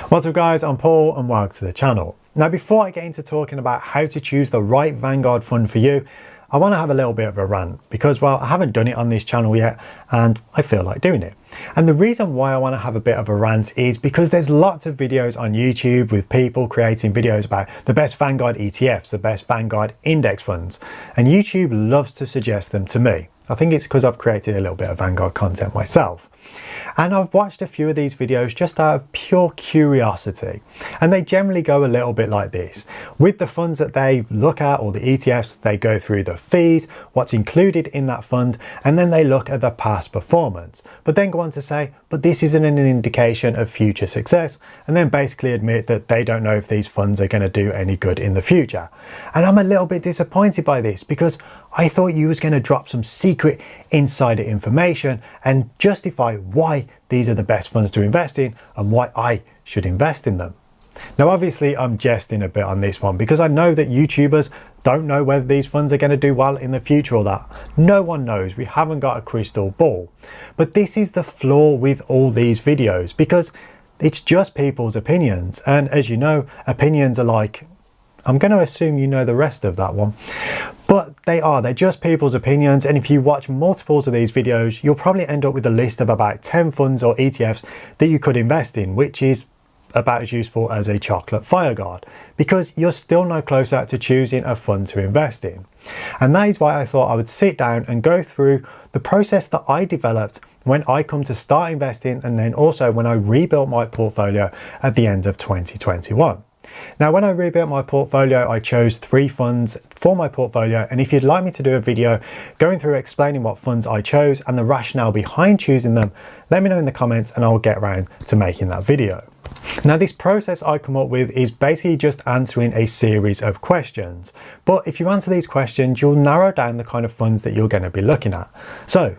What's up guys, I'm Paul and welcome to the channel. Now before I get into talking about how to choose the right Vanguard fund for you, I want to have a little bit of a rant because, well, I haven't done it on this channel yet and I feel like doing it. And the reason why I want to have a bit of a rant is because there's lots of videos on YouTube with people creating videos about the best Vanguard ETFs, the best Vanguard index funds, and YouTube loves to suggest them to me. I think it's because I've created a little bit of Vanguard content myself. And I've watched a few of these videos just out of pure curiosity. And they generally go a little bit like this. With the funds that they look at, or the ETFs, they go through the fees, what's included in that fund, and then they look at the past performance. But then go on to say, but this isn't an indication of future success, and then basically admit that they don't know if these funds are going to do any good in the future. And I'm a little bit disappointed by this because I thought you was going to drop some secret insider information and justify why these are the best funds to invest in and why I should invest in them. Now obviously I'm jesting a bit on this one because I know that YouTubers don't know whether these funds are going to do well in the future or that. No one knows, we haven't got a crystal ball. But this is the flaw with all these videos because it's just people's opinions, and as you know, opinions are like, I'm going to assume you know the rest of that one. But they're just people's opinions, and if you watch multiples of these videos, you'll probably end up with a list of about 10 funds or ETFs that you could invest in, which is about as useful as a chocolate fire guard, because you're still no closer to choosing a fund to invest in. And that is why I thought I would sit down and go through the process that I developed when I come to start investing, and then also when I rebuilt my portfolio at the end of 2021. Now, when I rebuilt my portfolio, I chose 3 funds for my portfolio, and if you'd like me to do a video going through explaining what funds I chose and the rationale behind choosing them, let me know in the comments and I'll get around to making that video. Now, this process I come up with is basically just answering a series of questions, but if you answer these questions, you'll narrow down the kind of funds that you're going to be looking at. So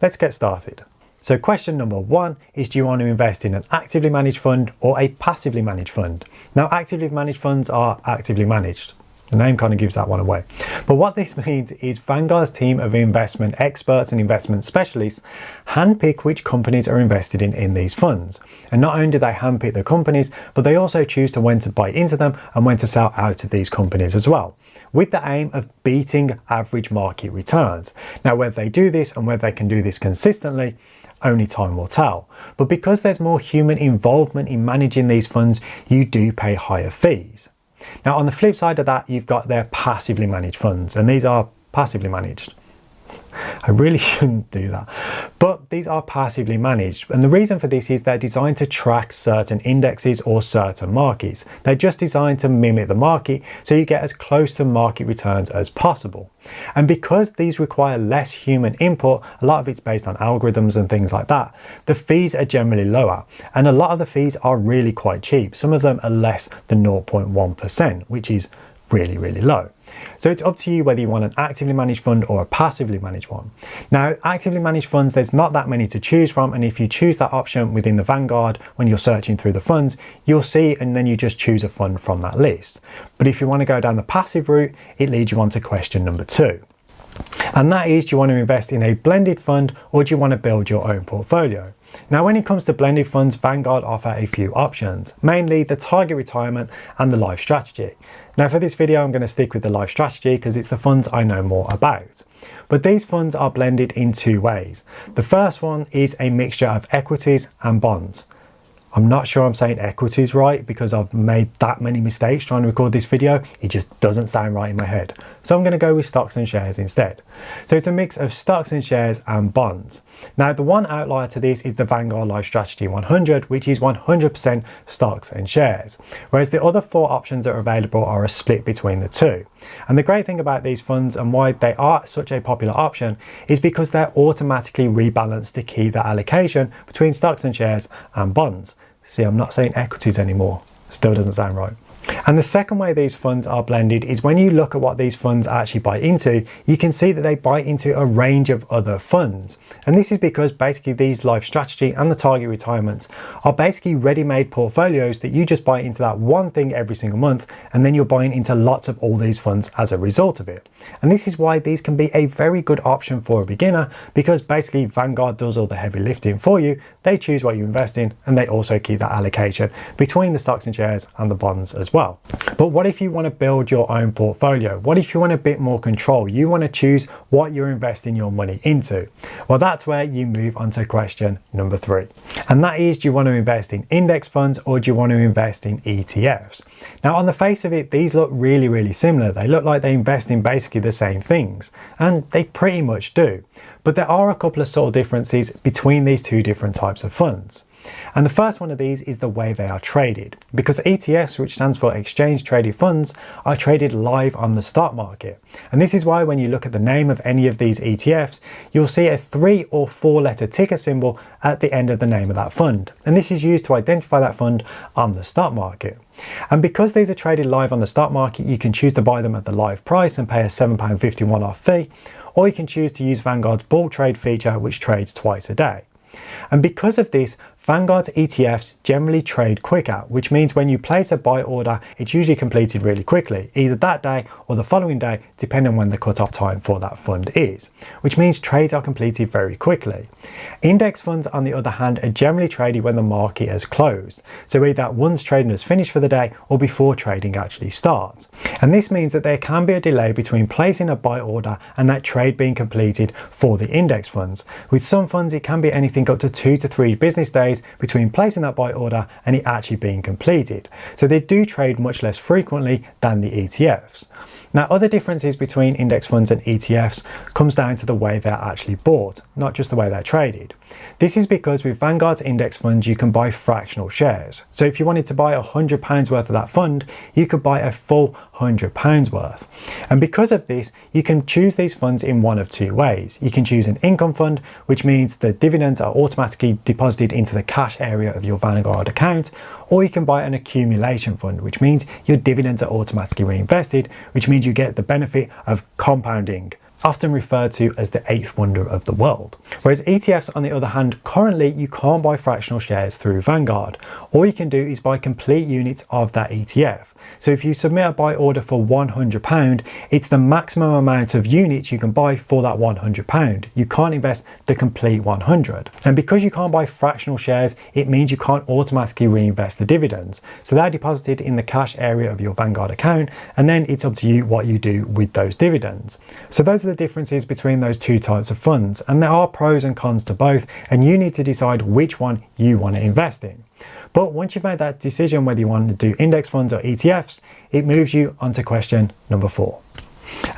let's get started. So question number 1 is, do you want to invest in an actively managed fund or a passively managed fund? Now, actively managed funds are actively managed. The name kind of gives that one away. But what this means is Vanguard's team of investment experts and investment specialists handpick which companies are invested in these funds. And not only do they handpick the companies, but they also choose to when to buy into them and when to sell out of these companies as well, with the aim of beating average market returns. Now, whether they do this and whether they can do this consistently, only time will tell. But because there's more human involvement in managing these funds, you do pay higher fees. Now, on the flip side of that, you've got their passively managed funds, and these are passively managed. I really shouldn't do that, but these are passively managed, and the reason for this is they're designed to track certain indexes or certain markets. They're just designed to mimic the market so you get as close to market returns as possible. And because these require less human input, a lot of it's based on algorithms and things like that, the fees are generally lower, and a lot of the fees are really quite cheap. Some of them are less than 0.1%, which is really, really low. So it's up to you whether you want an actively managed fund or a passively managed one. Now, actively managed funds, there's not that many to choose from, and if you choose that option within the Vanguard when you're searching through the funds, you'll see, and then you just choose a fund from that list. But if you want to go down the passive route, it leads you on to question number 2. And that is, do you want to invest in a blended fund or do you want to build your own portfolio? Now, when it comes to blended funds, Vanguard offer a few options, mainly the target retirement and the life strategy. Now, for this video, I'm going to stick with the life strategy because it's the funds I know more about. But these funds are blended in 2 ways. The first one is a mixture of equities and bonds. I'm not sure I'm saying equities right because I've made that many mistakes trying to record this video. It just doesn't sound right in my head. So I'm going to go with stocks and shares instead. So it's a mix of stocks and shares and bonds. Now, the one outlier to this is the Vanguard Life Strategy 100, which is 100% stocks and shares, whereas the other 4 options that are available are a split between the 2. And the great thing about these funds and why they are such a popular option is because they're automatically rebalanced to keep the allocation between stocks and shares and bonds. See, I'm not saying equities anymore. Still doesn't sound right. And the second way these funds are blended is when you look at what these funds actually buy into, you can see that they buy into a range of other funds. And this is because basically these life strategy and the target retirements are basically ready-made portfolios that you just buy into that one thing every single month, and then you're buying into lots of all these funds as a result of it. And this is why these can be a very good option for a beginner, because basically Vanguard does all the heavy lifting for you. They choose what you invest in, and they also keep that allocation between the stocks and shares and the bonds as well. But what if you want to build your own portfolio? What if you want a bit more control? You want to choose what you're investing your money into? Well, that's where you move on to question number 3. And that is, do you want to invest in index funds or do you want to invest in ETFs? Now, on the face of it, these look really, really similar. They look like they invest in basically the same things, and they pretty much do. But there are a couple of subtle differences between these two different types of funds. And the first one of these is the way they are traded, because ETFs, which stands for exchange traded funds, are traded live on the stock market. And this is why when you look at the name of any of these ETFs, you'll see a 3 or 4 letter ticker symbol at the end of the name of that fund. And this is used to identify that fund on the stock market. And because these are traded live on the stock market, you can choose to buy them at the live price and pay a £7.50 one-off fee, or you can choose to use Vanguard's bulk trade feature, which trades twice a day. And because of this, Vanguard's ETFs generally trade quicker, which means when you place a buy order, it's usually completed really quickly, either that day or the following day, depending on when the cutoff time for that fund is, which means trades are completed very quickly. Index funds, on the other hand, are generally traded when the market has closed, so either once trading has finished for the day or before trading actually starts. And this means that there can be a delay between placing a buy order and that trade being completed for the index funds. With some funds, it can be anything up to 2 to 3 business days between placing that buy order and it actually being completed. So they do trade much less frequently than the ETFs. Now, other differences between index funds and ETFs comes down to the way they're actually bought, not just the way they're traded. This is because with Vanguard's index funds, you can buy fractional shares. So if you wanted to buy £100 worth of that fund, you could buy a full £100 worth. And because of this, you can choose these funds in one of 2 ways. You can choose an income fund, which means the dividends are automatically deposited into the cash area of your Vanguard account, or you can buy an accumulation fund, which means your dividends are automatically reinvested, which means you get the benefit of compounding, often referred to as the 8th wonder of the world. Whereas ETFs, on the other hand, currently you can't buy fractional shares through Vanguard. All you can do is buy complete units of that ETF. So if you submit a buy order for £100, it's the maximum amount of units you can buy for that £100. You can't invest the complete 100. And because you can't buy fractional shares, it means you can't automatically reinvest the dividends. So they're deposited in the cash area of your Vanguard account, and then it's up to you what you do with those dividends. So those are the differences between those two types of funds, and there are pros and cons to both, and you need to decide which one you want to invest in. But once you've made that decision whether you want to do index funds or ETFs, it moves you on to question number 4.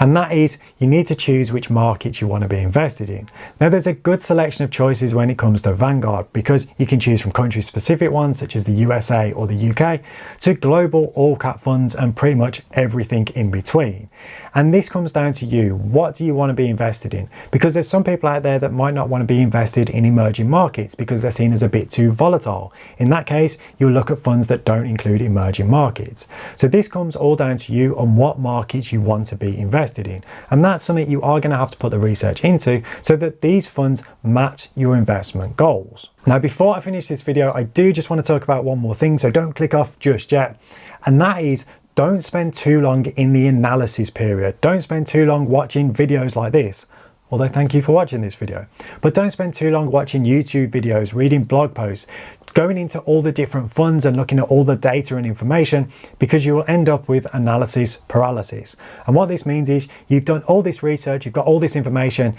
And that is, you need to choose which markets you want to be invested in. Now, there's a good selection of choices when it comes to Vanguard, because you can choose from country specific ones such as the USA or the UK to global all cap funds and pretty much everything in between. And this comes down to you. What do you want to be invested in? Because there's some people out there that might not want to be invested in emerging markets because they're seen as a bit too volatile. In that case, you'll look at funds that don't include emerging markets. So this comes all down to you on what markets you want to be invested in. And that's something you are going to have to put the research into so that these funds match your investment goals. Now, before I finish this video, I do just want to talk about one more thing, so don't click off just yet. And that is, don't spend too long in the analysis period. Don't spend too long watching videos like this. Although thank you for watching this video. But don't spend too long watching YouTube videos, reading blog posts, going into all the different funds and looking at all the data and information, because you will end up with analysis paralysis. And what this means is you've done all this research, you've got all this information,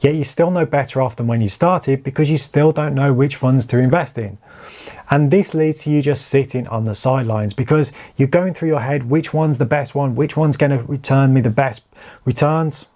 yet you're still no better off than when you started because you still don't know which funds to invest in. And this leads to you just sitting on the sidelines because you're going through your head, which one's the best one? Which one's going to return me the best returns?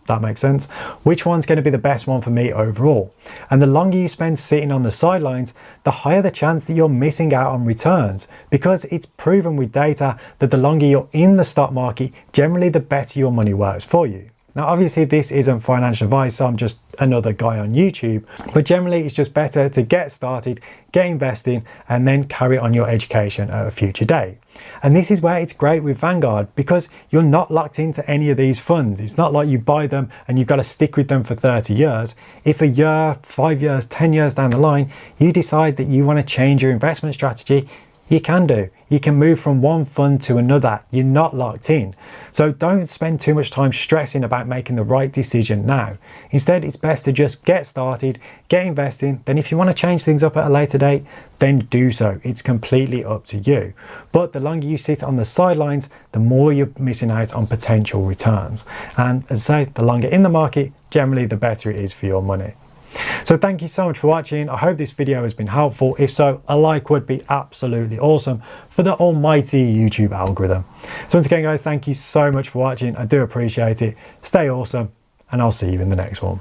That makes sense. Which one's going to be the best one for me overall? And the longer you spend sitting on the sidelines, the higher the chance that you're missing out on returns, because it's proven with data that the longer you're in the stock market, generally the better your money works for you. Now, obviously this isn't financial advice, so I'm just another guy on YouTube, but generally it's just better to get started, get investing, and then carry on your education at a future date. And this is where it's great with Vanguard, because you're not locked into any of these funds. It's not like you buy them and you've got to stick with them for 30 years. If a year, 5 years, 10 years down the line, you decide that you want to change your investment strategy, you can do. You can move from one fund to another. You're not locked in. So don't spend too much time stressing about making the right decision now. Instead, it's best to just get started, get investing. Then if you want to change things up at a later date, then do so. It's completely up to you. But the longer you sit on the sidelines, the more you're missing out on potential returns. And as I say, the longer in the market, generally the better it is for your money. So thank you so much for watching. I hope this video has been helpful. If so, a like would be absolutely awesome for the almighty YouTube algorithm. So once again, guys, thank you so much for watching. I do appreciate it. Stay awesome, and I'll see you in the next one.